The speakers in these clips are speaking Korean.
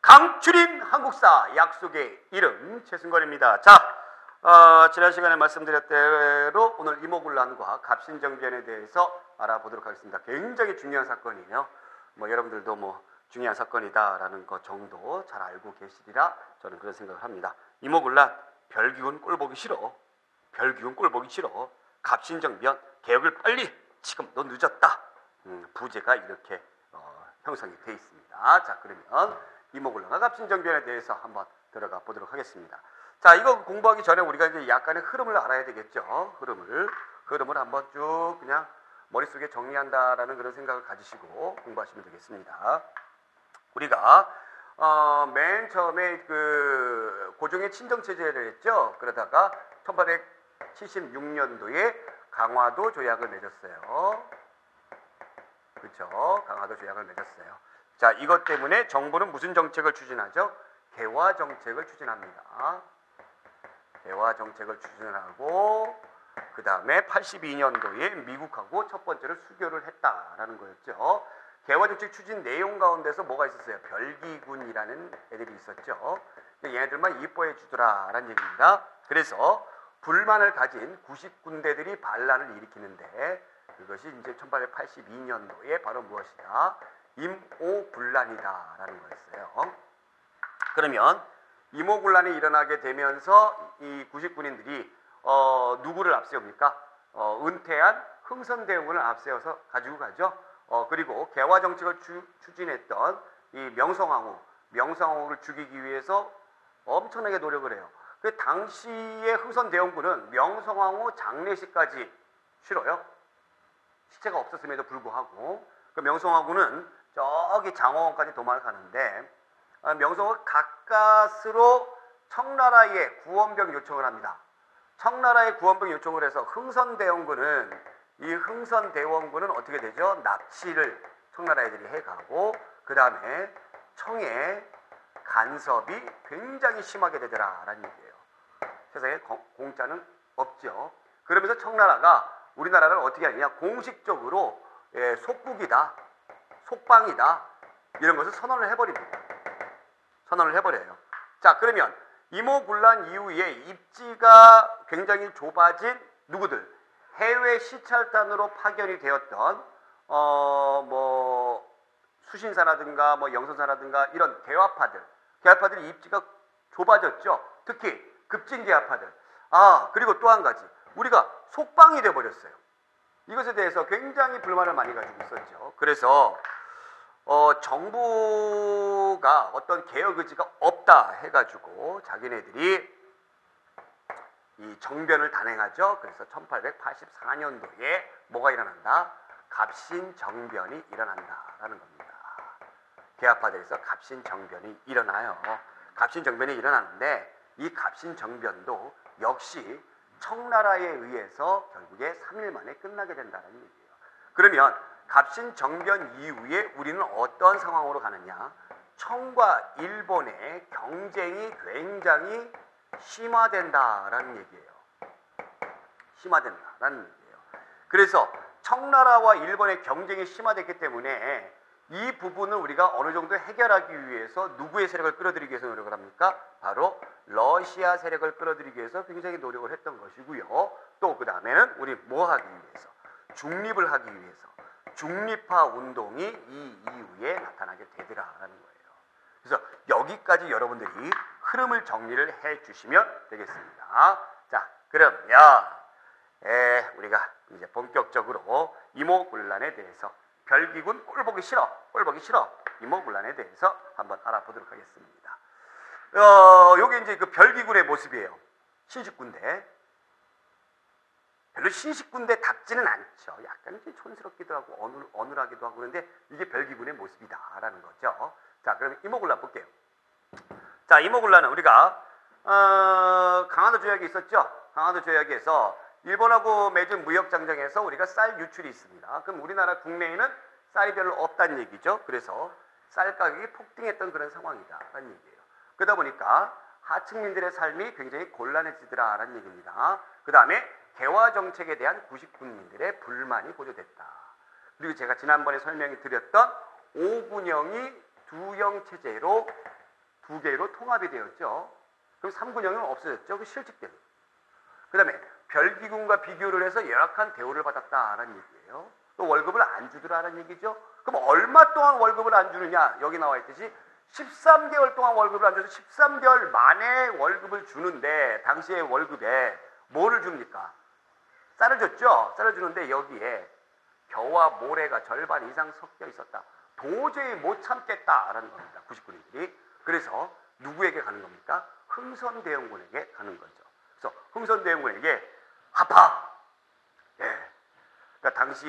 강추린 한국사 약속의 이름 최승건입니다. 자, 지난 시간에 말씀드렸 대로 오늘 이모군란과 갑신정변에 대해서 알아보도록 하겠습니다. 굉장히 중요한 사건이에요. 여러분들도 중요한 사건이다라는 것 정도 잘 알고 계시리라 저는 그런 생각을 합니다. 이모군란, 별기군 꼴보기 싫어. 별기군 꼴보기 싫어. 갑신정변, 개혁을 빨리. 지금 너 늦었다. 부제가 이렇게 형성이 되어 있습니다. 자, 그러면 이모군란과 갑신정변에 대해서 한번 들어가 보도록 하겠습니다. 자, 이거 공부하기 전에 우리가 이제 약간의 흐름을 알아야 되겠죠. 흐름을 한번 쭉 그냥 머릿속에 정리한다라는 그런 생각을 가지시고 공부하시면 되겠습니다. 우리가 맨 처음에 그 고종의 친정체제를 했죠. 그러다가 1876년도에 강화도 조약을 맺었어요. 그렇죠. 강화도 조약을 맺었어요. 자, 이것 때문에 정부는 무슨 정책을 추진하죠? 개화 정책을 추진합니다. 개화 정책을 추진하고 그 다음에 82년도에 미국하고 첫 번째로 수교를 했다라는 거였죠. 개화 정책 추진 내용 가운데서 뭐가 있었어요? 별기군이라는 애들이 있었죠. 얘네들만 이뻐해 주더라라는 얘기입니다. 그래서 불만을 가진 90군데들이 반란을 일으키는데 그것이 이제 1882년도에 바로 무엇이다? 임오군란이다라는 거였어요. 그러면 임오군란이 일어나게 되면서 이 90군인들이 누구를 앞세웁니까? 은퇴한 흥선대원군을 앞세워서 가지고 가죠. 그리고 개화 정책을 추진했던 이 명성황후를 죽이기 위해서 엄청나게 노력을 해요. 그 당시의 흥선대원군은 명성황후 장례식까지 치러요. 시체가 없었음에도 불구하고 그 명성황후는 저기 장호원까지 도망을 가는데 명성황후가 가까스로 청나라에 구원병 요청을 합니다. 청나라에 구원병 요청을 해서 흥선대원군은 어떻게 되죠? 납치를 청나라 애들이 해가고 그 다음에 청에 간섭이 굉장히 심하게 되더라라는 얘기예요. 세상에 공짜는 없죠. 그러면서 청나라가 우리나라를 어떻게 하느냐? 공식적으로 속국이다, 속방이다 이런 것을 선언을 해버립니다. 선언을 해버려요. 자, 그러면 임오군란 이후에 입지가 굉장히 좁아진 누구들? 해외 시찰단으로 파견이 되었던 수신사라든가 영선사라든가 이런 개화파들이 입지가 좁아졌죠. 특히 급진 개화파들. 그리고 또 한 가지, 우리가 속방이 되어버렸어요. 이것에 대해서 굉장히 불만을 많이 가지고 있었죠. 그래서 정부가 어떤 개혁 의지가 없다 해가지고 자기네들이 이 정변을 단행하죠. 그래서 1884년도에 뭐가 일어난다? 갑신정변이 일어난다라는 겁니다. 개화파들에서 갑신정변이 일어나요. 갑신정변이 일어나는데 이 갑신정변도 역시 청나라에 의해서 결국에 3일 만에 끝나게 된다는 얘기예요. 그러면 갑신정변 이후에 우리는 어떤 상황으로 가느냐? 청과 일본의 경쟁이 굉장히 심화된다라는 얘기예요. 심화된다라는 얘기예요. 그래서 청나라와 일본의 경쟁이 심화됐기 때문에 이 부분을 우리가 어느 정도 해결하기 위해서 누구의 세력을 끌어들이기 위해서 노력을 합니까? 바로 러시아 세력을 끌어들이기 위해서 굉장히 노력을 했던 것이고요. 또 그 다음에는 우리 뭐 하기 위해서? 중립을 하기 위해서. 중립화 운동이 이 이후에 나타나게 되더라라는 거예요. 그래서 여기까지 여러분들이 흐름을 정리를 해 주시면 되겠습니다. 자, 그러면 우리가 이제 본격적으로 임오군란에 대해서 별기군 꼴보기 싫어 임오군란에 대해서 한번 알아보도록 하겠습니다. 요게 이제 그 별기군의 모습이에요. 신식군대. 별로 신식군대답지는 않죠. 약간 촌스럽기도 하고 어눌하기도 하고 그런데 이게 별기군의 모습이다라는 거죠. 자, 그러면 임오군란 볼게요. 자, 임오군란은 우리가 강화도 조약이 있었죠. 강화도 조약에서 일본하고 맺은 무역장정에서 우리가 쌀 유출이 있습니다. 그럼 우리나라 국내에는 쌀이 별로 없다는 얘기죠. 그래서 쌀 가격이 폭등했던 그런 상황이다라는 얘기예요. 그러다 보니까 하층민들의 삶이 굉장히 곤란해지더라라는 얘기입니다. 그 다음에 개화 정책에 대한 90군민들의 불만이 고조됐다. 그리고 제가 지난번에 설명이 드렸던 5군형이 2형 체제로 두 개로 통합이 되었죠. 그럼 3군형은 없어졌죠. 그 실직대로. 그 다음에 별기군과 비교를 해서 열악한 대우를 받았다라는 얘기예요. 또 월급을 안 주더라는 얘기죠. 그럼 얼마 동안 월급을 안 주느냐? 여기 나와 있듯이 13개월 동안 월급을 안 줘서 13개월 만에 월급을 주는데 당시의 월급에 뭐를 줍니까? 쌀을 줬죠. 쌀을 주는데 여기에 겨와 모래가 절반 이상 섞여 있었다. 도저히 못 참겠다라는 겁니다. 99인들이. 그래서 누구에게 가는 겁니까? 흥선대원군에게 가는 거죠. 그래서 흥선대원군에게 합하! 예. 그러니까 당시에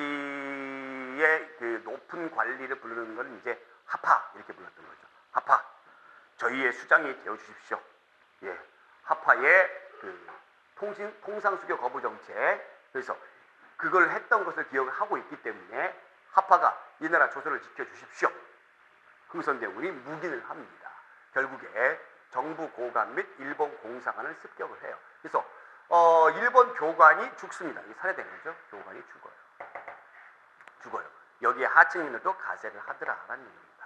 그 높은 관리를 부르는 건 이제 합하 이렇게 불렀던 거죠. 합하, 저희의 수장이 되어 주십시오. 예. 합하의 그 통상수교 거부 정책. 그래서 그걸 했던 것을 기억을 하고 있기 때문에 합하가 이 나라 조선을 지켜 주십시오. 흥선대원군이 묵인을 합니다. 결국에 정부 고관 및 일본 공사관을 습격을 해요. 그래서 일본 교관이 죽습니다. 이게 살해된 거죠. 교관이 죽어요. 여기에 하층민들도 가세를 하더라라는 얘기입니다.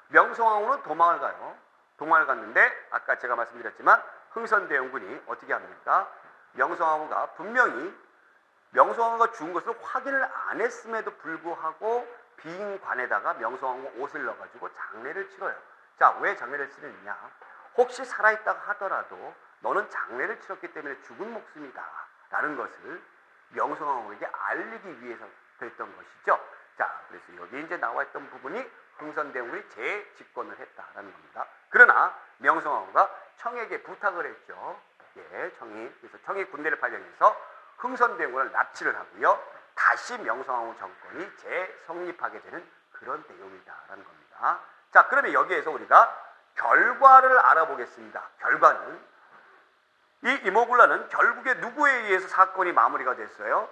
명성황후는 도망을 가요. 도망을 갔는데 아까 제가 말씀드렸지만 흥선대원군이 어떻게 합니까? 명성황후가 분명히 명성황후가 죽은 것을 확인을 안 했음에도 불구하고 빙관에다가 명성황후 옷을 넣어가지고 장례를 치러요. 자, 왜 장례를 치르느냐? 혹시 살아있다가 하더라도 너는 장례를 치렀기 때문에 죽은 목숨이다 라는 것을 명성황후에게 알리기 위해서 됐던 것이죠. 자, 그래서 여기 이제 나와 있던 부분이 흥선대원군이 재집권을 했다라는 겁니다. 그러나 명성황후가 청에게 부탁을 했죠. 예, 청이. 그래서 청이 군대를 발령해서 흥선대원군을 납치를 하고요. 다시 명성황후 정권이 재성립하게 되는 그런 내용이다라는 겁니다. 자, 그러면 여기에서 우리가 결과를 알아보겠습니다. 결과는 이 이모군란은 결국에 누구에 의해서 사건이 마무리가 됐어요?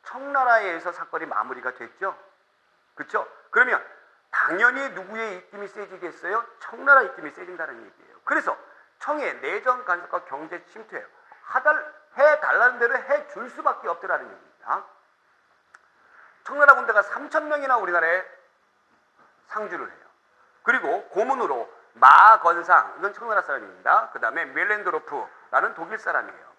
청나라에 의해서 사건이 마무리가 됐죠. 그렇죠? 그러면 당연히 누구의 입김이 세지겠어요? 청나라 입김이 세진다는 얘기예요. 그래서 청의 내정 간섭과 경제 침투예요. 해달라는 대로 해줄 수밖에 없더라는 얘기입니다. 청나라 군대가 3,000명이나 우리나라에 상주를 해요. 그리고 고문으로 마건상, 이건 청나라 사람입니다. 그 다음에 멜렌도르프라는 독일 사람이에요.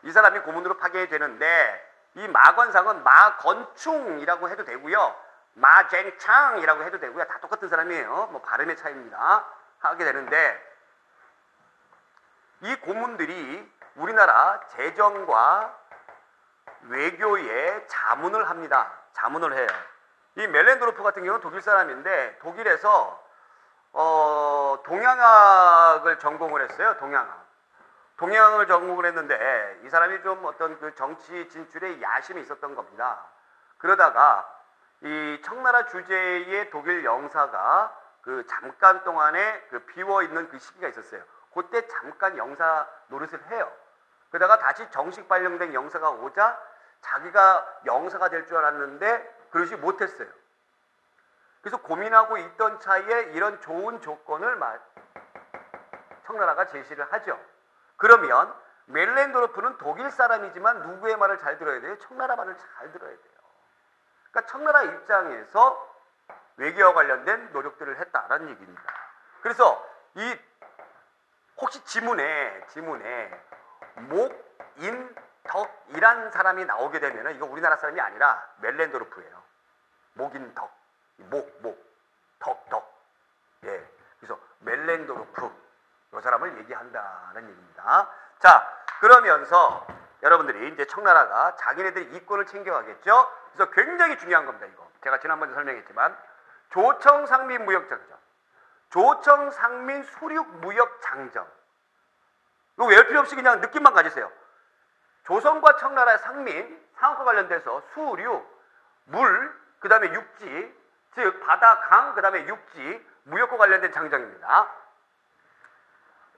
이 사람이 고문으로 파견이 되는데 이 마건상은 마건충이라고 해도 되고요. 마쟁창이라고 해도 되고요. 다 똑같은 사람이에요. 뭐 발음의 차이입니다. 하게 되는데 이 고문들이 우리나라 재정과 외교에 자문을 합니다. 자문을 해요. 이 멜렌도르프 같은 경우는 독일 사람인데 독일에서 동양학을 전공을 했어요. 동양학을 전공을 했는데 이 사람이 좀 어떤 그 정치 진출에 야심이 있었던 겁니다. 그러다가 이 청나라 주재의 독일 영사가 그 잠깐 동안에 그 비워 있는 그 시기가 있었어요. 그때 잠깐 영사 노릇을 해요. 그러다가 다시 정식 발령된 영사가 오자 자기가 영사가 될 줄 알았는데 그러지 못했어요. 그래서 고민하고 있던 차이에 이런 좋은 조건을 청나라가 제시를 하죠. 그러면 멜렌도르프는 독일 사람이지만 누구의 말을 잘 들어야 돼요? 청나라 말을 잘 들어야 돼요. 그러니까 청나라 입장에서 외교와 관련된 노력들을 했다라는 얘기입니다. 그래서 이 혹시 지문에 목인덕이란 사람이 나오게 되면 이거 우리나라 사람이 아니라 멜렌도르프예요. 목인덕, 덕. 예, 그래서 멜렌도르프 이 사람을 얘기한다는 얘기입니다. 자, 그러면서 여러분들이 이제 청나라가 자기네들이 이권을 챙겨가겠죠. 그래서 굉장히 중요한 겁니다. 이거 제가 지난번에 설명했지만 조청상민 무역장정, 조청상민 수륙무역장정. 이거 외울 필요 없이 그냥 느낌만 가지세요. 조선과 청나라의 상민, 상업과 관련돼서 수륙, 물, 그 다음에 육지, 즉 바다, 강, 그 다음에 육지, 무역과 관련된 장정입니다.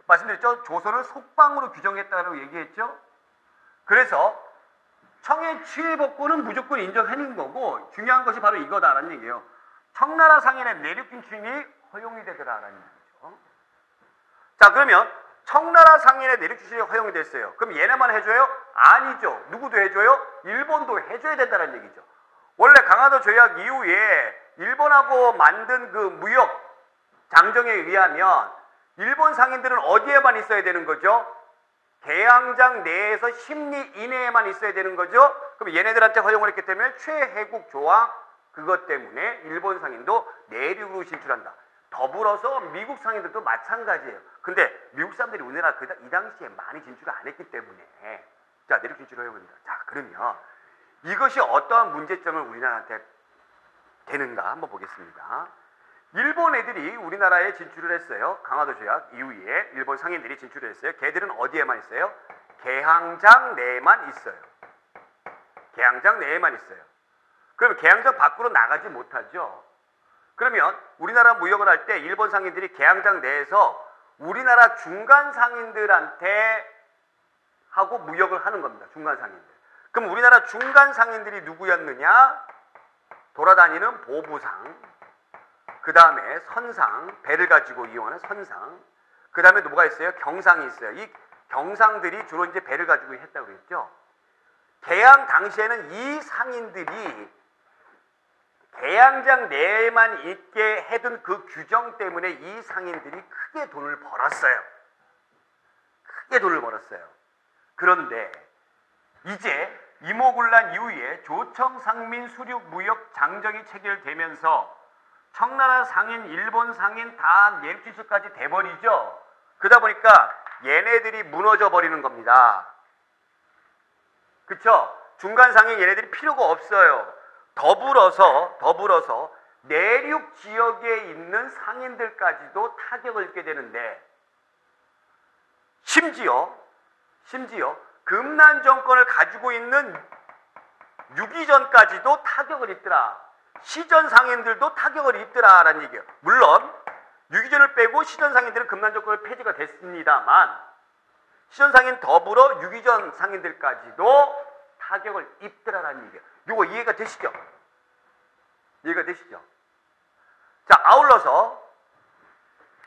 말씀드렸죠? 조선을 속방으로 규정했다고 얘기했죠? 그래서 청의 취해법권은 무조건 인정하는 거고 중요한 것이 바로 이거다라는 얘기예요. 청나라 상인의 내륙 진출이 허용이 되더라라는 얘기죠. 자, 그러면 청나라 상인의 내륙 진출이 허용이 됐어요. 그럼 얘네만 해줘요? 아니죠. 누구도 해줘요? 일본도 해줘야 된다는 얘기죠. 원래 강화도 조약 이후에 일본하고 만든 그 무역 장정에 의하면 일본 상인들은 어디에만 있어야 되는 거죠? 개항장 내에서 10리 이내에만 있어야 되는 거죠? 그럼 얘네들한테 허용을 했기 때문에 최혜국 조항 그것 때문에 일본 상인도 내륙으로 진출한다. 더불어서 미국 상인들도 마찬가지예요. 근데 미국 사람들이 우리나라 이 당시에 많이 진출을 안 했기 때문에 자, 내륙 진출을 해봅니다. 자, 그러면 이것이 어떠한 문제점을 우리나라한테 되는가 한번 보겠습니다. 일본 애들이 우리나라에 진출을 했어요. 강화도 조약 이후에 일본 상인들이 진출을 했어요. 걔들은 어디에만 있어요? 개항장 내에만 있어요. 개항장 내에만 있어요. 그러면 개항장 밖으로 나가지 못하죠. 그러면 우리나라 무역을 할 때 일본 상인들이 개항장 내에서 우리나라 중간 상인들한테 하고 무역을 하는 겁니다. 중간 상인들. 그럼 우리나라 중간 상인들이 누구였느냐? 돌아다니는 보부상, 그 다음에 선상, 배를 가지고 이용하는 선상, 그 다음에 뭐가 있어요? 경상이 있어요. 이 경상들이 주로 이제 배를 가지고 했다고 그랬죠. 개항 당시에는 이 상인들이 개항장 내에만 있게 해둔 그 규정 때문에 이 상인들이 크게 돈을 벌었어요. 크게 돈을 벌었어요. 그런데 이제 이모군란 이후에 조청상민 수륙무역 장정이 체결되면서 청나라 상인, 일본 상인 다 내륙 진출까지 돼버리죠. 그러다 보니까 얘네들이 무너져 버리는 겁니다. 그쵸? 중간 상인 얘네들이 필요가 없어요. 더불어서 내륙 지역에 있는 상인들까지도 타격을 입게 되는데 심지어 금난 정권을 가지고 있는 유기전까지도 타격을 입더라. 시전 상인들도 타격을 입더라라는 얘기예요. 물론 유기전을 빼고 시전 상인들은 금난 정권을 폐지가 됐습니다만 시전 상인 더불어 유기전 상인들까지도 타격을 입더라라는 얘기예요. 이거 이해가 되시죠? 이해가 되시죠? 자,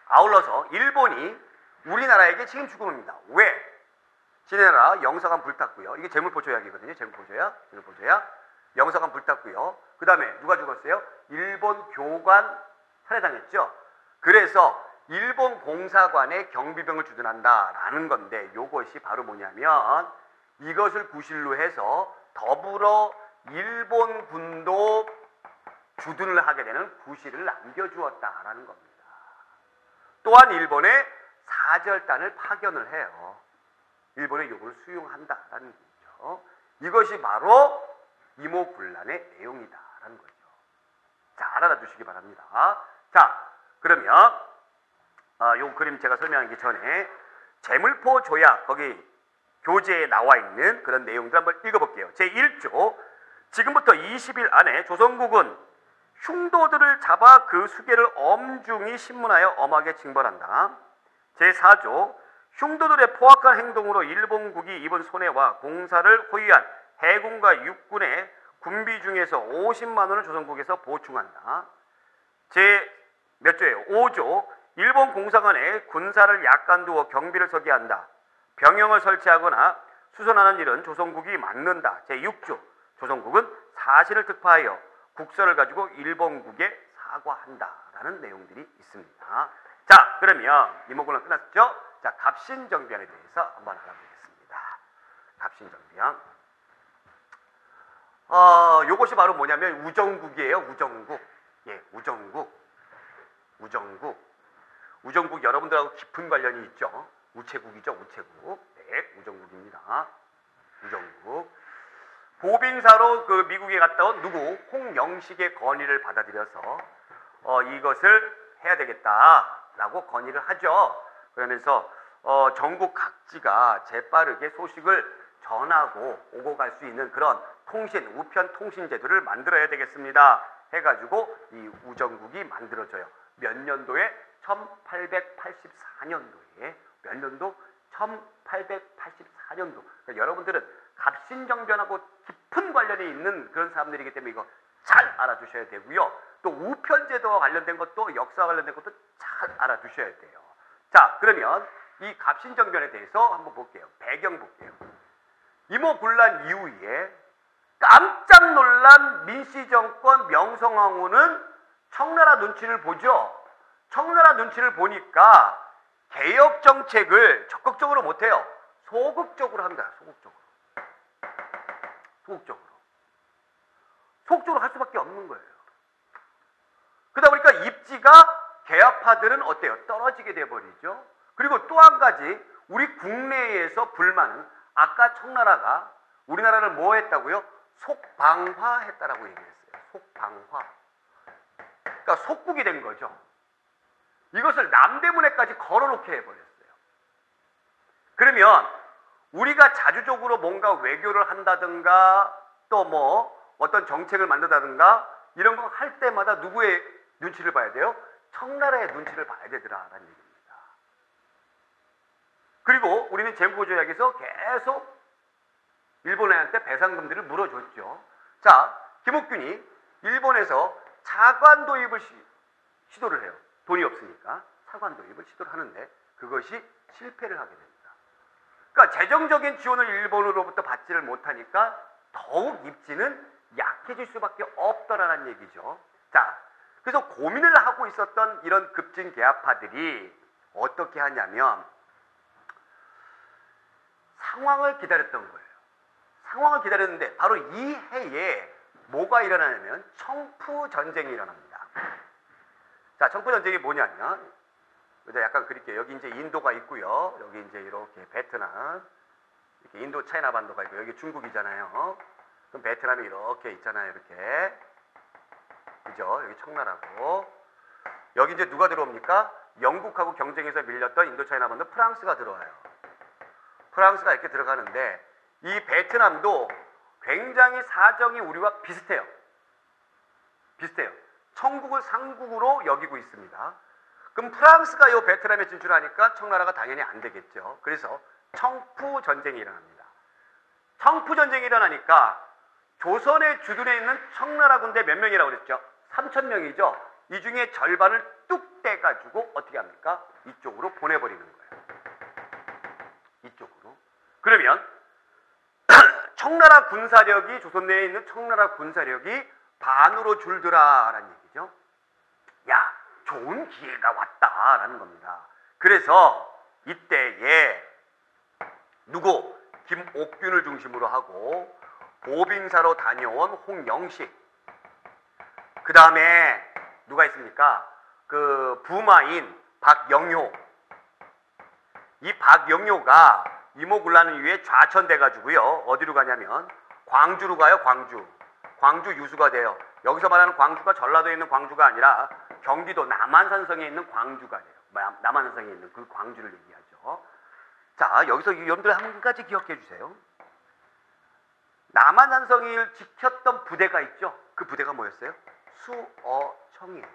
아울러서 일본이 우리나라에게 책임질 겁니다. 왜? 지네나라 영사관 불탔고요. 이게 재물포조약이거든요. 재물포조약. 영사관 불탔고요. 그 다음에 누가 죽었어요? 일본 교관 살해당했죠. 그래서 일본 공사관에 경비병을 주둔한다라는 건데 이것이 바로 뭐냐면 이것을 구실로 해서 더불어 일본 군도 주둔을 하게 되는 구실을 남겨주었다라는 겁니다. 또한 일본에 사절단을 파견을 해요. 일본의 요구를 수용한다라는 거죠. 이것이 바로 이모군란의 내용이다라는 거죠. 잘 알아두시기 바랍니다. 자, 그러면 요 그림 제가 설명하기 전에 재물포 조약 거기 교재에 나와 있는 그런 내용들 한번 읽어볼게요. 제1조 지금부터 20일 안에 조선국은 흉도들을 잡아 그 수계를 엄중히 신문하여 엄하게 징벌한다. 제4조 흉도들의 포악한 행동으로 일본국이 입은 손해와 공사를 호위한 해군과 육군의 군비 중에서 50만 원을 조선국에서 보충한다. 몇 조예요? 5조 일본 공사관에 군사를 약간두어 경비를 서게 한다. 병영을 설치하거나 수선하는 일은 조선국이 맡는다. 제6조 조선국은 사실을 특파하여 국서를 가지고 일본국에 사과한다라는 내용들이 있습니다. 자, 그러면 이모군란 끝났죠? 자, 갑신정변에 대해서 한번 알아보겠습니다. 갑신정변. 요것이 바로 뭐냐면 우정국이에요. 우정국. 예, 우정국 여러분들하고 깊은 관련이 있죠. 우체국이죠. 우체국. 네, 우정국입니다. 우정국. 보빙사로 그 미국에 갔다 온 누구? 홍영식의 건의를 받아들여서 이것을 해야 되겠다라고 건의를 하죠. 그러면서 전국 각지가 재빠르게 소식을 전하고 오고 갈 수 있는 그런 우편 통신 제도를 만들어야 되겠습니다. 해가지고 이 우정국이 만들어져요. 몇 년도에? 1884년도에. 몇 년도? 1884년도. 그러니까 여러분들은 갑신정변하고 깊은 관련이 있는 그런 사람들이기 때문에 이거 잘 알아두셔야 되고요. 또 우편제도와 관련된 것도 역사와 관련된 것도 잘 알아두셔야 돼요. 자, 그러면 이 갑신정변에 대해서 한번 볼게요. 배경 볼게요. 이모군란 이후에 깜짝 놀란 민씨정권 명성황후는 청나라 눈치를 보죠. 청나라 눈치를 보니까 개혁 정책을 적극적으로 못해요. 소극적으로 합니다. 소극적으로 할 수밖에 없는 거예요. 그러다 보니까 입지가 개화파들은 어때요? 떨어지게 돼버리죠. 그리고 또 한 가지, 우리 국내에서 불만은 아까 청나라가 우리나라를 뭐 했다고요? 속방화했다라고 얘기했어요. 속방화. 그러니까 속국이 된 거죠. 이것을 남대문에까지 걸어놓게 해버렸어요. 그러면 우리가 자주적으로 뭔가 외교를 한다든가 또 뭐 어떤 정책을 만든다든가 이런 거 할 때마다 누구의 눈치를 봐야 돼요? 청나라의 눈치를 봐야 되더라라는 얘기입니다. 그리고 우리는 젠부조약에서 계속 일본한테 배상금들을 물어줬죠. 자, 김옥균이 일본에서 차관 도입을 시도를 해요. 돈이 없으니까 차관 도입을 시도를 하는데 그것이 실패를 하게 됩니다. 그러니까 재정적인 지원을 일본으로부터 받지를 못하니까 더욱 입지는 약해질 수밖에 없더라는 얘기죠. 자, 그래서 고민을 하고 있었던 이런 급진 개화파들이 어떻게 하냐면 상황을 기다렸던 거예요. 상황을 기다렸는데 바로 이 해에 뭐가 일어나냐면 청푸전쟁이 일어납니다. 자, 청푸전쟁이 뭐냐면 약간 그릴게요. 여기 이제 인도가 있고요. 여기 이제 이렇게 베트남, 이렇게 인도 차이나 반도가 있고 여기 중국이잖아요. 그럼 베트남이 이렇게 있잖아요. 이렇게. 그죠? 여기 청나라고. 여기 이제 누가 들어옵니까? 영국하고 경쟁에서 밀렸던 인도 차이나 반도 프랑스가 들어와요. 프랑스가 이렇게 들어가는데 이 베트남도 굉장히 사정이 우리와 비슷해요. 청국을 상국으로 여기고 있습니다. 그럼 프랑스가 이 베트남에 진출하니까 청나라가 당연히 안 되겠죠. 그래서 청푸전쟁이 일어납니다. 청푸전쟁이 일어나니까 조선의 주둔에 있는 청나라 군대 몇 명이라고 그랬죠? 3,000명이죠. 이 중에 절반을 뚝 떼가지고 어떻게 합니까? 이쪽으로 보내버리는 거예요. 이쪽으로. 그러면 청나라 군사력이, 조선 내에 있는 청나라 군사력이 반으로 줄더라라는 얘기죠. 야, 좋은 기회가 왔다라는 겁니다. 그래서 이때에 누구? 김옥균을 중심으로 하고 보빙사로 다녀온 홍영식, 그 다음에 누가 있습니까? 그 부마인 박영효. 이 박영효가 이모군란을 위해 좌천돼 가지고요. 어디로 가냐면 광주로 가요. 광주 유수가 돼요. 여기서 말하는 광주가 전라도에 있는 광주가 아니라 경기도 남한산성에 있는 광주가 돼요. 남한산성에 있는 그 광주를 얘기하죠. 자, 여기서 여러분들 한 가지 기억해 주세요. 남한산성을 지켰던 부대가 있죠. 그 부대가 뭐였어요? 수어청이에요.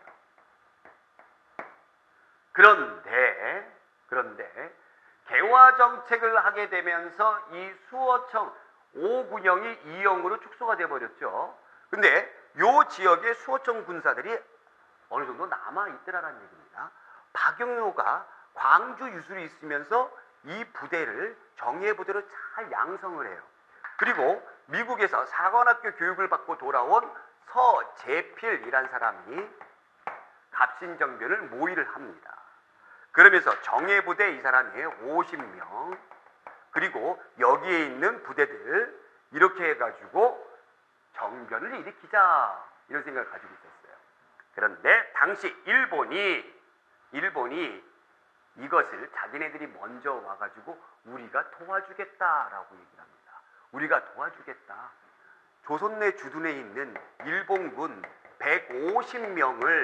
그런데 개화 정책을 하게 되면서 이 수어청 5군영이 2영으로 축소가 되어버렸죠. 근데 요 지역의 수어청 군사들이 어느 정도 남아있더라는 얘기입니다. 박영효가 광주 유술이 있으면서 이 부대를 정예부대로 잘 양성을 해요. 그리고 미국에서 사관학교 교육을 받고 돌아온 서재필이란 사람이 갑신정변을 모의를 합니다. 그러면서 정예부대 이 사람이 50명, 그리고 여기에 있는 부대들 이렇게 해가지고 정변을 일으키자 이런 생각을 가지고 있었어요. 그런데 당시 일본이 이것을 자기네들이 먼저 와가지고 우리가 도와주겠다라고 얘기를 합니다. 우리가 도와주겠다. 조선 내 주둔에 있는 일본군 150명을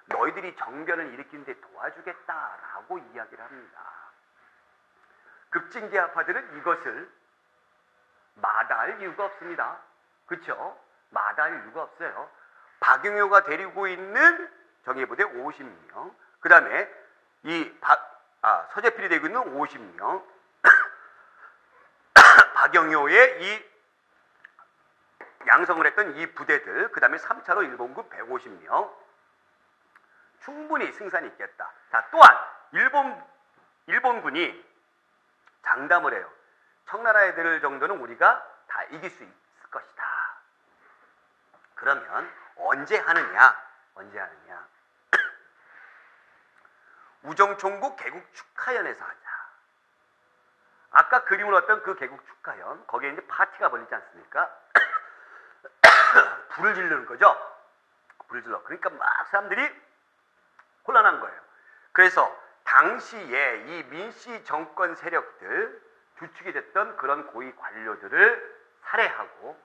너희들이 정변을 일으키는데 도와주겠다라고 이야기를 합니다. 급진개화파들은 이것을 마다할 이유가 없습니다. 그렇죠? 마다할 이유가 없어요. 박영효가 데리고 있는 정예부대 50명, 그 다음에 서재필이 데리고 있는 50명, 박영효의 이 양성을 했던 이 부대들, 그 다음에 3차로 일본군 150명, 충분히 승산이 있겠다. 자, 또한 일본군이 장담을 해요. 청나라 애들 정도는 우리가 다 이길 수 있을 것이다. 그러면 언제 하느냐? 우정총국 개국 축하연에서 하자. 아까 그림을 봤던 그 개국 축하연, 거기에 이제 파티가 벌리지 않습니까? 불을 지르는 거죠. 불을 질러. 그러니까 막 사람들이 혼란한 거예요. 그래서 당시에 이 민씨 정권 세력들, 주축이 됐던 그런 고위 관료들을 살해하고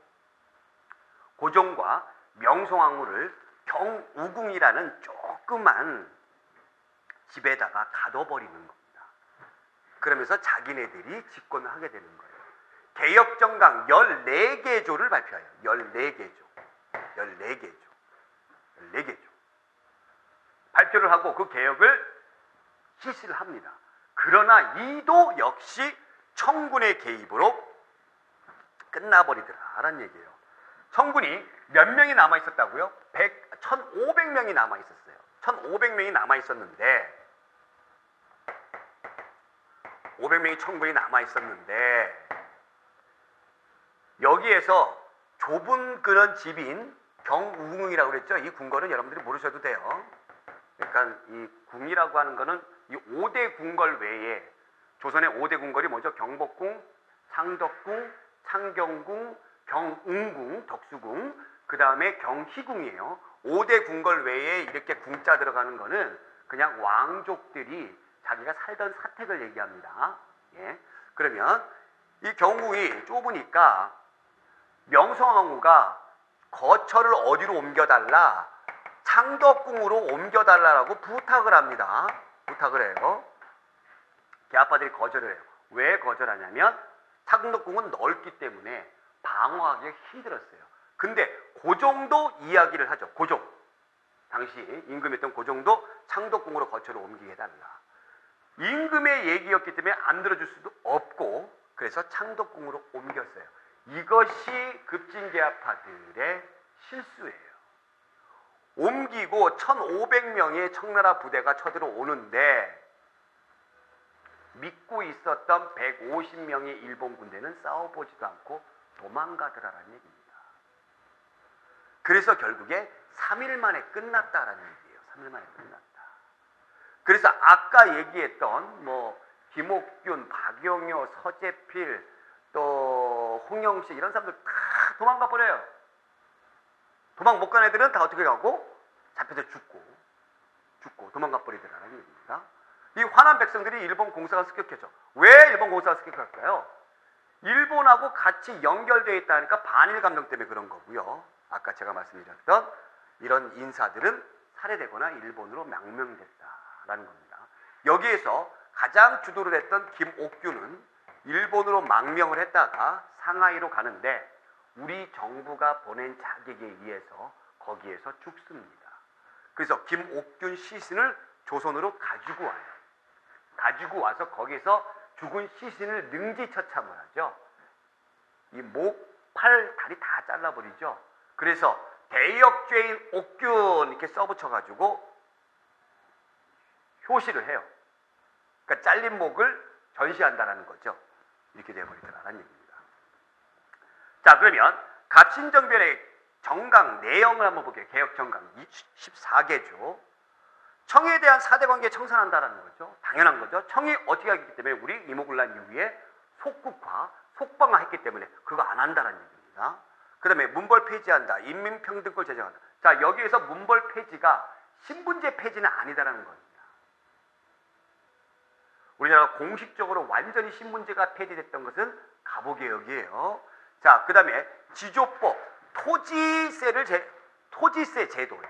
고종과 명성황후를 경우궁이라는 조그만 집에다가 가둬버리는 겁니다. 그러면서 자기네들이 집권을 하게 되는 거예요. 개혁정강 14개조를 발표해요. 14개조. 14개조. 14개조. 발표를 하고 그 개혁을 실시를 합니다. 그러나 이도 역시 청군의 개입으로 끝나버리더라라는 얘기예요. 청군이 몇 명이 남아있었다고요? 1500명이 남아있었어요. 1500명이 남아있었는데 500명이 청군이 남아있었는데 여기에서 좁은 그런 집인 경우궁이라고 그랬죠. 이 궁궐은 여러분들이 모르셔도 돼요. 그러니까 이 궁이라고 하는 거는 이 5대 궁궐 외에 조선의 5대 궁궐이 뭐죠? 경복궁, 창덕궁, 창경궁, 경웅궁, 덕수궁, 그 다음에 경희궁이에요. 5대 궁궐 외에 이렇게 궁자 들어가는 거는 그냥 왕족들이 자기가 살던 사택을 얘기합니다. 예. 그러면 이 경궁이 좁으니까 명성황후가 거처를 어디로 옮겨달라? 창덕궁으로 옮겨달라고 부탁을 합니다. 부탁을 해요. 개아빠들이 거절을 해요. 왜 거절하냐면 창덕궁은 넓기 때문에 방어하기가 힘들었어요. 근데 고종도 이야기를 하죠. 고종. 당시 임금이었던 고종도 창덕궁으로 거처를 옮기게 해달라. 임금의 얘기였기 때문에 안 들어줄 수도 없고 그래서 창덕궁으로 옮겼어요. 이것이 급진개화파들의 실수예요. 옮기고 1500명의 청나라 부대가 쳐들어오는데 믿고 있었던 150명의 일본 군대는 싸워보지도 않고 도망가더라라는 얘기입니다. 그래서 결국에 3일 만에 끝났다라는 얘기예요. 3일 만에 끝났다. 그래서 아까 얘기했던 김옥균, 박용효, 서재필, 또 홍영식 이런 사람들 다 도망가 버려요. 도망 못 간 애들은 다 어떻게 가고 잡혀서 죽고 도망가 버리더라는 얘기입니다. 이 화난 백성들이 일본 공사가 습격했죠. 왜 일본 공사가 습격할까요? 일본하고 같이 연결되어 있다니까 반일 감정 때문에 그런 거고요. 아까 제가 말씀드렸던 이런 인사들은 살해되거나 일본으로 망명됐다라는 겁니다. 여기에서 가장 주도를 했던 김옥균은 일본으로 망명을 했다가 상하이로 가는데 우리 정부가 보낸 자객에 의해서 거기에서 죽습니다. 그래서 김옥균 시신을 조선으로 가지고 와요. 가지고 와서 거기서 죽은 시신을 능지처참을 하죠. 이 목, 팔, 다리 다 잘라버리죠. 그래서 대역죄인 옥균 이렇게 써붙여가지고 효시를 해요. 그러니까 잘린 목을 전시한다는 거죠. 이렇게 되어버리더라는 얘기입니다. 자, 그러면 갑신정변의 정강 내용을 한번 볼게요. 개혁정강 14개조. 청에 대한 사대관계 청산한다라는 거죠. 당연한 거죠. 청이 어떻게 하기 때문에 우리 이모군란 이후에 속국화, 속방화 했기 때문에 그거 안 한다는 얘기입니다. 그 다음에 문벌 폐지한다. 인민평등권 제정한다. 자, 여기에서 문벌 폐지가 신분제 폐지는 아니다라는 겁니다. 우리나라가 공식적으로 완전히 신분제가 폐지됐던 것은 갑오개혁이에요. 자, 그 다음에 지조법, 토지세 제도예요.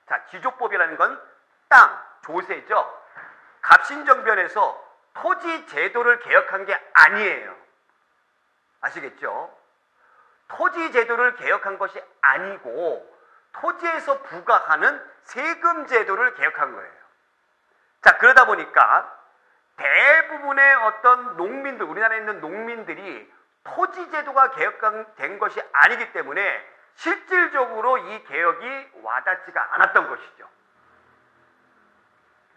자, 지조법이라는 건 땅, 조세죠. 갑신정변에서 토지 제도를 개혁한 게 아니에요. 아시겠죠? 토지 제도를 개혁한 것이 아니고 토지에서 부과하는 세금 제도를 개혁한 거예요. 자, 그러다 보니까 대부분의 어떤 농민들, 우리나라에 있는 농민들이 토지 제도가 개혁된 것이 아니기 때문에 실질적으로 이 개혁이 와닿지가 않았던 것이죠.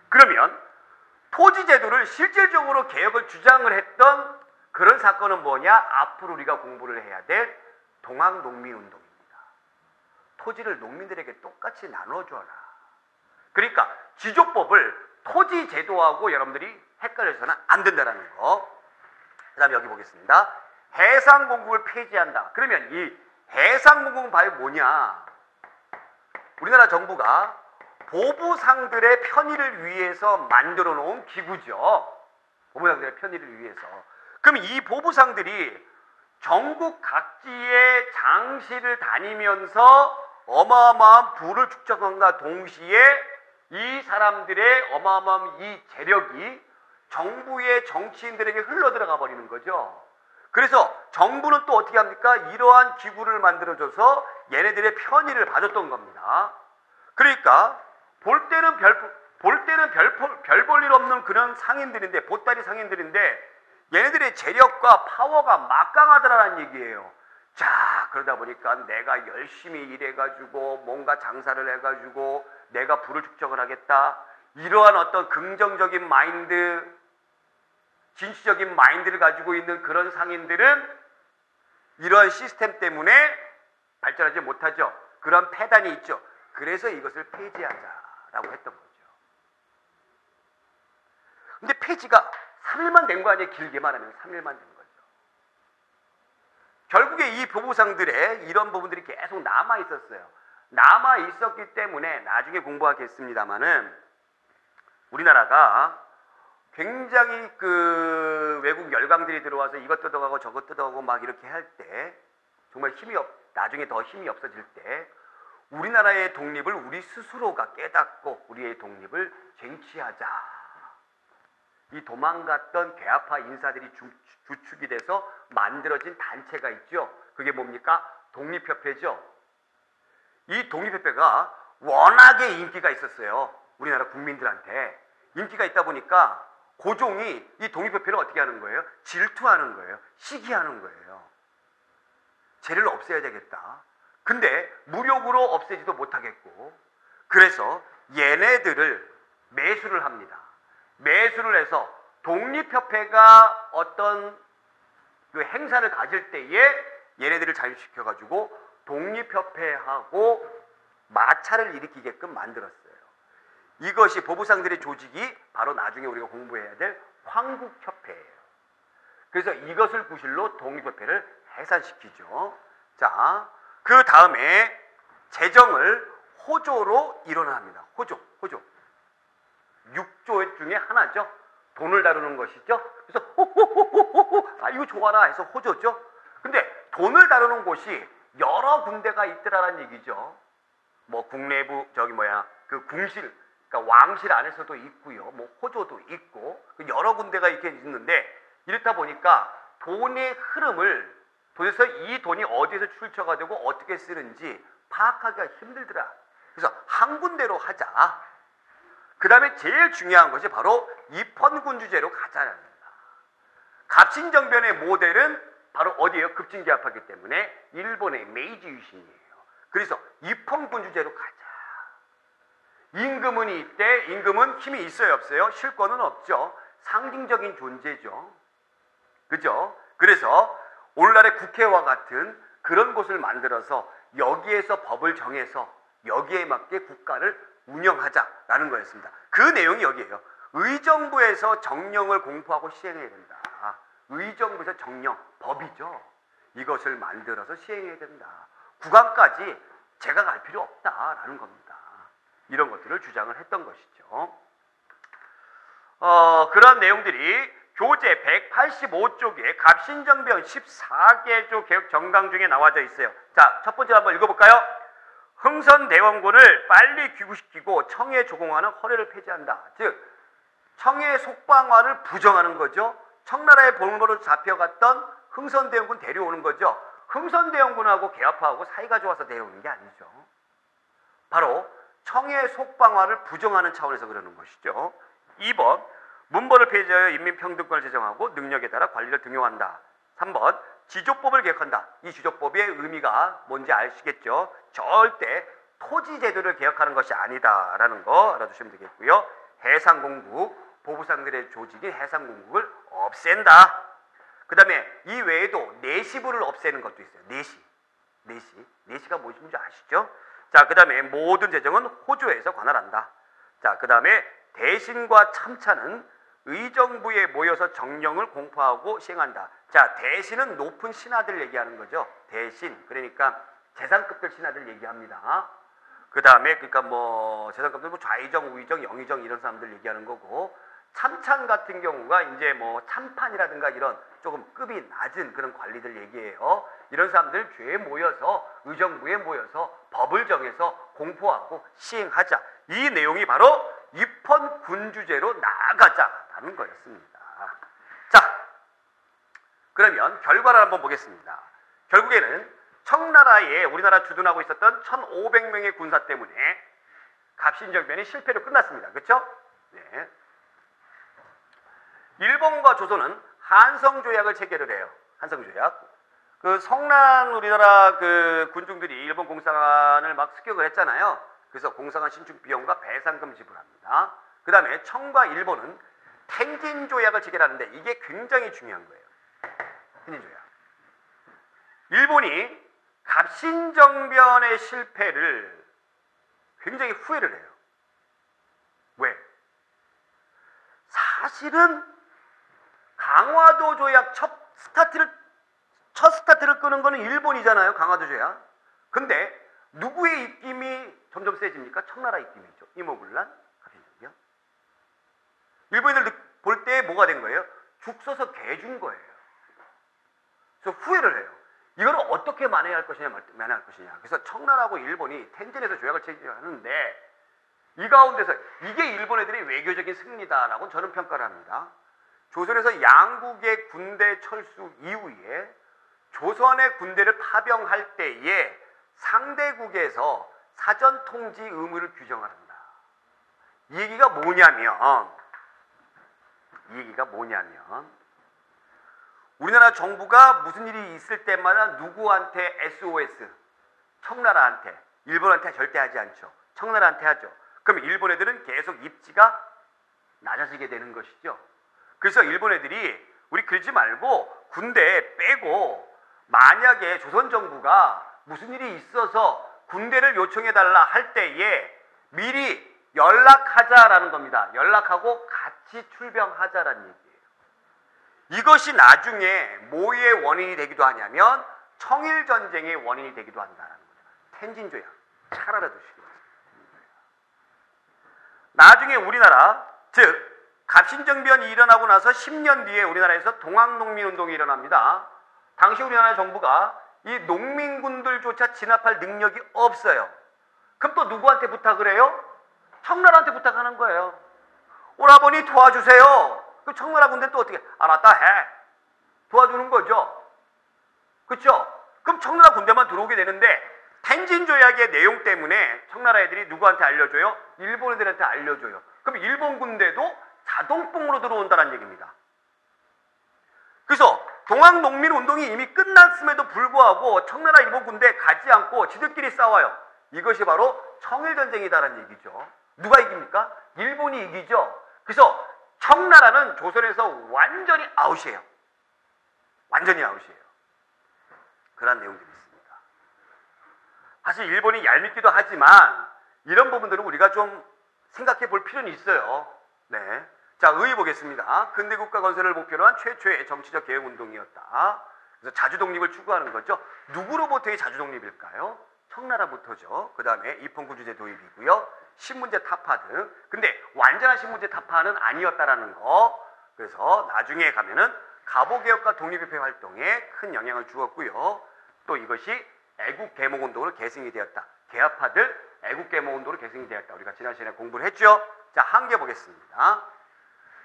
그러면 토지 제도를 실질적으로 개혁을 주장을 했던 그런 사건은 뭐냐? 앞으로 우리가 공부를 해야 될 동학농민운동입니다. 토지를 농민들에게 똑같이 나눠줘라. 그러니까 지조법을 토지 제도하고 여러분들이 헷갈려서는 안 된다는 거. 그 다음에 여기 보겠습니다. 해상공국을 폐지한다. 그러면 이 해상공국은 바로 뭐냐? 우리나라 정부가 보부상들의 편의를 위해서 만들어 놓은 기구죠. 보부상들의 편의를 위해서. 그럼 이 보부상들이 전국 각지의 장시를 다니면서 어마어마한 부를 축적함과 동시에 이 사람들의 어마어마한 이 재력이 정부의 정치인들에게 흘러들어가 버리는 거죠. 그래서 정부는 또 어떻게 합니까? 이러한 기구를 만들어줘서 얘네들의 편의를 봐줬던 겁니다. 그러니까 볼 때는 별 볼 일 없는 그런 상인들인데, 보따리 상인들인데 얘네들의 재력과 파워가 막강하더라는 얘기예요. 자, 그러다 보니까 내가 열심히 일해가지고 뭔가 장사를 해가지고 내가 부를 축적을 하겠다. 이러한 어떤 긍정적인 마인드, 진취적인 마인드를 가지고 있는 그런 상인들은 이러한 시스템 때문에 발전하지 못하죠. 그런 폐단이 있죠. 그래서 이것을 폐지하자라고 했던 거죠. 근데 폐지가 3일만 된 거 아니에요? 길게 말하면 3일만 된 거죠. 결국에 이 보부상들의 이런 부분들이 계속 남아 있었어요. 남아 있었기 때문에 나중에 공부하겠습니다만은 우리나라가 굉장히 그 외국 열강들이 들어와서 이것 뜯어가고 저것 뜯어가고 막 이렇게 할 때 정말 나중에 더 힘이 없어질 때 우리나라의 독립을 우리 스스로가 깨닫고 우리의 독립을 쟁취하자. 이 도망갔던 개화파 인사들이 주축이 돼서 만들어진 단체가 있죠. 그게 뭡니까? 독립협회죠. 이 독립협회가 워낙에 인기가 있었어요. 우리나라 국민들한테. 인기가 있다 보니까 고종이 이 독립협회를 어떻게 하는 거예요? 질투하는 거예요. 시기하는 거예요. 쟤를 없애야 되겠다. 근데 무력으로 없애지도 못하겠고, 그래서 얘네들을 매수를 합니다. 매수를 해서 독립협회가 어떤 그 행사를 가질 때에 얘네들을 자유시켜가지고 독립협회하고 마찰을 일으키게끔 만들었어요. 이것이 보부상들의 조직이 바로 나중에 우리가 공부해야 될 황국협회예요. 그래서 이것을 구실로 독립협회를 해산시키죠. 자, 그 다음에 재정을 호조로 일원합니다. 호조. 6조 중에 하나죠. 돈을 다루는 것이죠. 그래서 아 이거 좋아라 해서 호조죠. 근데 돈을 다루는 곳이 여러 군데가 있더라는 얘기죠. 뭐 국내부 그 궁실, 그러니까 왕실 안에서도 있고요. 뭐 호조도 있고 여러 군데가 이렇게 있는데 이렇다 보니까 돈의 흐름을 도대체 이 돈이 어디에서 출처가 되고 어떻게 쓰는지 파악하기가 힘들더라. 그래서 한 군데로 하자. 그 다음에 제일 중요한 것이 바로 입헌군주제로 가자는 겁니다. 갑신정변의 모델은 바로 어디예요? 급진개합하기 때문에 일본의 메이지 유신이에요. 그래서 입헌군주제로 가자. 임금은 이때 임금은 힘이 있어요, 없어요? 실권은 없죠. 상징적인 존재죠. 그죠? 그래서 오늘날의 국회와 같은 그런 곳을 만들어서 여기에서 법을 정해서 여기에 맞게 국가를 운영하자라는 거였습니다. 그 내용이 여기에요. 의정부에서 정령을 공포하고 시행해야 된다. 의정부에서 정령, 법이죠. 이것을 만들어서 시행해야 된다. 국왕까지 제가 갈 필요 없다라는 겁니다. 이런 것들을 주장을 했던 것이죠. 그런 내용들이 교재 185쪽에 갑신정변 14개조 개혁 정강 중에 나와져 있어요. 자, 첫 번째 한번 읽어볼까요? 흥선대원군을 빨리 귀국시키고 청해 조공하는 허례를 폐지한다. 즉 청해 속방화를 부정하는 거죠. 청나라의 볼모로 잡혀갔던 흥선대원군 데려오는 거죠. 흥선대원군하고 개화파하고 사이가 좋아서 데려오는 게 아니죠. 바로 청해 속방화를 부정하는 차원에서 그러는 것이죠. 2번 문벌을 폐지하여 인민평등권을 제정하고 능력에 따라 관리를 등용한다. 3번 지조법을 개혁한다. 이 지조법의 의미가 뭔지 아시겠죠? 절대 토지제도를 개혁하는 것이 아니다라는 거 알아두시면 되겠고요. 해상공국, 보부상들의 조직인 해상공국을 없앤다. 그 다음에 이 외에도 내시부를 없애는 것도 있어요. 내시가 무엇인지 아시죠? 자, 그 다음에 모든 재정은 호조에서 관할한다. 자, 그 다음에 대신과 참차는 의정부에 모여서 정령을 공포하고 시행한다. 자, 대신은 높은 신하들 얘기하는 거죠. 대신, 그러니까 재상급들 신하들 얘기합니다. 그 다음에 그러니까 뭐 재상급들 뭐 좌의정, 우의정, 영의정 이런 사람들 얘기하는 거고, 참찬 같은 경우가 이제 뭐 참판이라든가 이런 조금 급이 낮은 그런 관리들 얘기해요. 이런 사람들 죄에 모여서 의정부에 모여서 법을 정해서 공포하고 시행하자. 이 내용이 바로 입헌 군주제로 나아가자라는 거였습니다. 자, 그러면 결과를 한번 보겠습니다. 결국에는 청나라에 우리나라 주둔하고 있었던 1500명의 군사 때문에 갑신정변이 실패로 끝났습니다. 그렇죠? 네. 일본과 조선은 한성조약을 체결을 해요. 한성조약. 그 성난 우리나라 그 군중들이 일본 공사관을 막 습격을 했잖아요. 그래서 공사관 신축 비용과 배상금 지불합니다. 그 다음에 청과 일본은 텐진조약을 체결하는데 이게 굉장히 중요한 거예요. 텐진조약. 일본이 갑신정변의 실패를 굉장히 후회를 해요. 왜? 사실은 강화도 조약 첫 스타트를 끄는 거는 일본이잖아요. 강화도 조약. 근데 누구의 입김이 점점 세집니까? 청나라 입김이죠. 이모군란, 갑신정변. 일본인들 볼 때 뭐가 된 거예요? 죽 서서 개 준 거예요. 그래서 후회를 해요. 이걸 어떻게 만회할 것이냐, 만회할 것이냐. 그래서 청나라하고 일본이 텐진에서 조약을 체결하는데 이 가운데서 이게 일본 애들의 외교적인 승리다라고 저는 평가를 합니다. 조선에서 양국의 군대 철수 이후에 조선의 군대를 파병할 때에 상대국에서 사전 통지 의무를 규정을 합니다. 이 얘기가 뭐냐면 우리나라 정부가 무슨 일이 있을 때마다 누구한테 SOS, 청나라한테, 일본한테 절대 하지 않죠. 청나라한테 하죠. 그럼 일본 애들은 계속 입지가 낮아지게 되는 것이죠. 그래서 일본 애들이 우리 그러지 말고 군대 빼고 만약에 조선 정부가 무슨 일이 있어서 군대를 요청해달라 할 때에 미리 연락하자라는 겁니다. 연락하고 같이 출병하자라는 얘기예요. 이것이 나중에 뭐의 원인이 되기도 하냐면 청일전쟁의 원인이 되기도 한다는 거죠. 텐진조약. 잘 알아두시기 바랍니다. 나중에 우리나라, 즉 갑신정변이 일어나고 나서 10년 뒤에 우리나라에서 동학농민운동이 일어납니다. 당시 우리나라 정부가 이 농민군들조차 진압할 능력이 없어요. 그럼 또 누구한테 부탁을 해요? 청나라한테 부탁하는 거예요. 오라버니 도와주세요. 그 청나라 군대는 또 어떻게? 알았다 해. 도와주는 거죠. 그렇죠? 그럼 청나라 군대만 들어오게 되는데 텐진조약의 내용 때문에 청나라 애들이 누구한테 알려줘요? 일본 애들한테 알려줘요. 그럼 일본 군대도 자동봉으로 들어온다는 얘기입니다. 그래서 동학농민운동이 이미 끝났음에도 불구하고 청나라 일본 군대 가지 않고 지들끼리 싸워요. 이것이 바로 청일전쟁이다라는 얘기죠. 누가 이깁니까? 일본이 이기죠. 그래서 청나라는 조선에서 완전히 아웃이에요. 완전히 아웃이에요. 그런 내용들이 있습니다. 사실 일본이 얄밉기도 하지만 이런 부분들은 우리가 좀 생각해 볼 필요는 있어요. 네. 자, 의의 보겠습니다. 근대국가 건설을 목표로 한 최초의 정치적 개혁운동이었다. 그래서 자주독립을 추구하는 거죠. 누구로부터의 자주독립일까요? 청나라부터죠. 그 다음에 입헌군주제 도입이고요. 신문제 타파 등. 근데 완전한 신문제 타파는 아니었다라는 거. 그래서 나중에 가면은 가보개혁과 독립협회 활동에 큰 영향을 주었고요. 또 이것이 애국개몽운동으로 계승이 되었다. 개화파들 애국개몽운동으로 계승이 되었다. 우리가 지난 시간에 공부를 했죠. 자, 한 개 보겠습니다.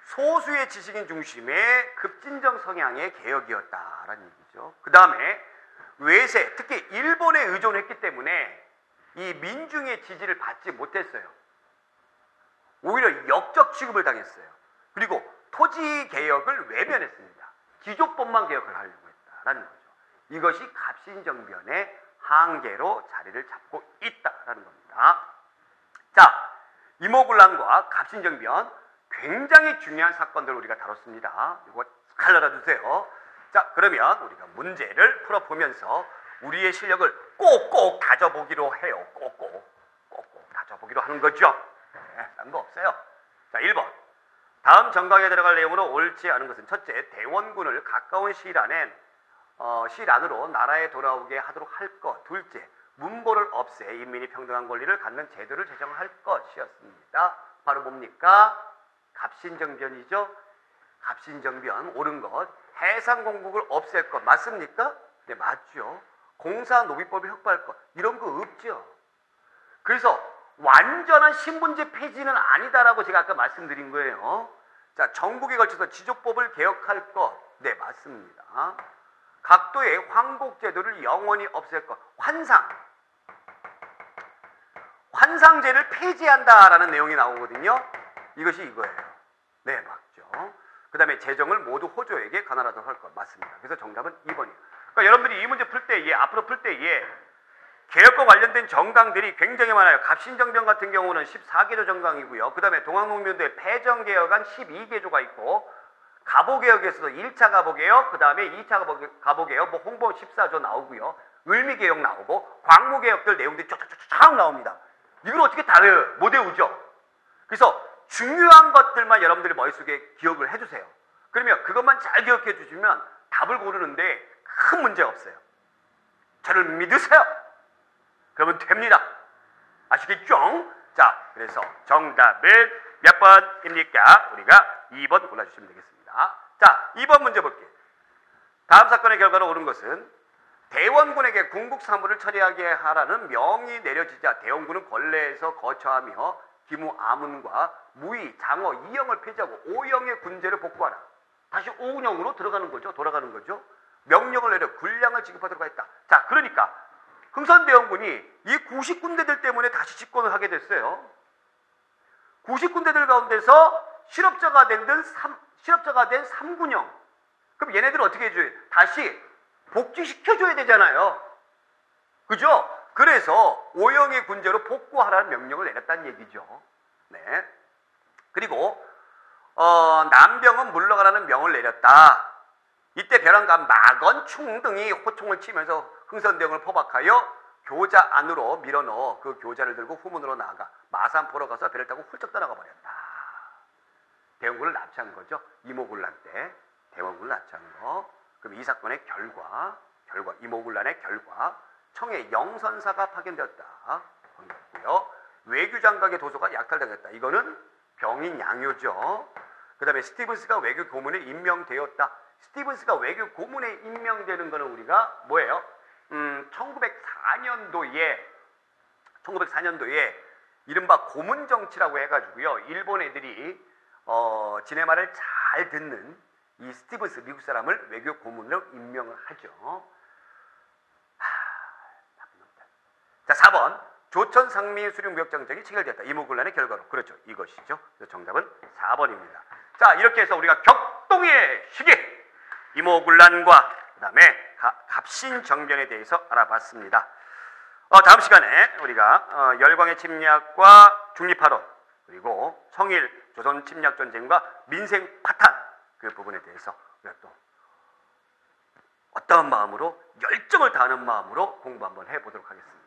소수의 지식인 중심의 급진정 성향의 개혁이었다라는 얘기죠. 그 다음에 외세, 특히 일본에 의존했기 때문에 이 민중의 지지를 받지 못했어요. 오히려 역적 취급을 당했어요. 그리고 토지 개혁을 외면했습니다. 귀족법만 개혁을 하려고 했다라는 거죠. 이것이 갑신정변의 한계로 자리를 잡고 있다라는 겁니다. 자, 이모군란과 갑신정변 굉장히 중요한 사건들을 우리가 다뤘습니다. 이거 잘 알아두세요. 자, 그러면 우리가 문제를 풀어보면서 우리의 실력을 꼭꼭 다져보기로 해요. 꼭꼭 다져보기로 하는 거죠. 네, 딴 거 없어요. 자, 1번. 다음 정강에 들어갈 내용으로 옳지 않은 것은 첫째, 대원군을 가까운 시일 안으로 나라에 돌아오게 하도록 할 것. 둘째, 문보를 없애 인민이 평등한 권리를 갖는 제도를 제정할 것이었습니다. 바로 뭡니까? 갑신정변이죠. 갑신정변 옳은 것. 해상공국을 없앨 것 맞습니까? 네, 맞죠. 공사노비법을 혁파할 것 이런 거 없죠. 그래서 완전한 신분제 폐지는 아니다라고 제가 아까 말씀드린 거예요. 자, 전국에 걸쳐서 지조법을 개혁할 것. 네, 맞습니다. 각도의 황곡제도를 영원히 없앨 것. 환상제를 폐지한다라는 내용이 나오거든요. 이것이 이거예요. 네, 맞죠. 그 다음에 재정을 모두 호조에게 관할하도록 할 것. 맞습니다. 그래서 정답은 2번이에요. 그러니까 여러분들이 이 문제 풀 때에, 앞으로 풀 때에 개혁과 관련된 정강들이 굉장히 많아요. 갑신정변 같은 경우는 14개조 정강이고요. 그 다음에 동학농민운동의 폐정개혁안 12개조가 있고, 가보개혁에서도 1차 가보개혁, 그 다음에 2차 가보개혁, 뭐 홍보 14조 나오고요. 을미개혁 나오고, 광무개혁들 내용들이 쫙쫙쫙 나옵니다. 이걸 어떻게 다 외워요? 못 외우죠? 그래서 중요한 것들만 여러분들이 머릿속에 기억을 해주세요. 그러면 그것만 잘 기억해 주시면 답을 고르는데 큰 문제가 없어요. 저를 믿으세요. 그러면 됩니다. 아시겠죠? 자, 그래서 정답은 몇 번입니까? 우리가 2번 골라주시면 되겠습니다. 자, 2번 문제 볼게요. 다음 사건의 결과로 옳은 것은 대원군에게 궁국 사무를 처리하게 하라는 명이 내려지자 대원군은 권례에서 거처하며 기무 아문과 무의, 장어, 이영을 폐지하고 오영의 군제를 복구하라. 다시 오운영으로 들어가는 거죠. 돌아가는 거죠. 명령을 내려 군량을 지급하도록 했다. 자, 그러니까 흥선대원군이 이 90군데들 때문에 다시 집권을 하게 됐어요. 90군데들 가운데서 실업자가 된 3군형. 그럼 얘네들은 어떻게 해줘요? 다시 복지시켜줘야 되잖아요. 그죠? 그래서 오영의 군제로 복구하라는 명령을 내렸다는 얘기죠. 네. 그리고 남병은 물러가라는 명을 내렸다. 이때 벼랑간 마건, 충 등이 호총을 치면서 흥선대원을 포박하여 교자 안으로 밀어넣어 그 교자를 들고 후문으로 나아가 마산 보러 가서 배를 타고 훌쩍 떠나가 버렸다. 대원군을 납치한 거죠. 이모군란 때 대원군을 납치한 거. 그럼 이 사건의 결과 이모군란의 결과 청해 영선사가 파견되었다. 반갑고요. 외교장각의 도서가 약탈당했다. 이거는 병인 양요죠. 그 다음에 스티븐스가 외교 고문에 임명되었다. 스티븐스가 외교 고문에 임명되는 거는 우리가 뭐예요? 1904년도에 이른바 고문 정치라고 해가지고요. 일본 애들이 지네 말을 잘 듣는 이 스티븐스 미국 사람을 외교 고문으로 임명을 하죠. 나쁜 놈들. 자, 4번 조천 상미 수륙 무역장정이 체결되었다. 이모군란의 결과로. 그렇죠. 이것이죠. 그래서 정답은 4번입니다. 자, 이렇게 해서 우리가 격동의 시기 이모군란과 그 다음에 갑신정변에 대해서 알아봤습니다. 다음 시간에 우리가 열광의 침략과 중립화론 그리고 청일 조선 침략전쟁과 민생 파탄 그 부분에 대해서 우리가 또 어떠한 마음으로 열정을 다하는 마음으로 공부 한번 해보도록 하겠습니다.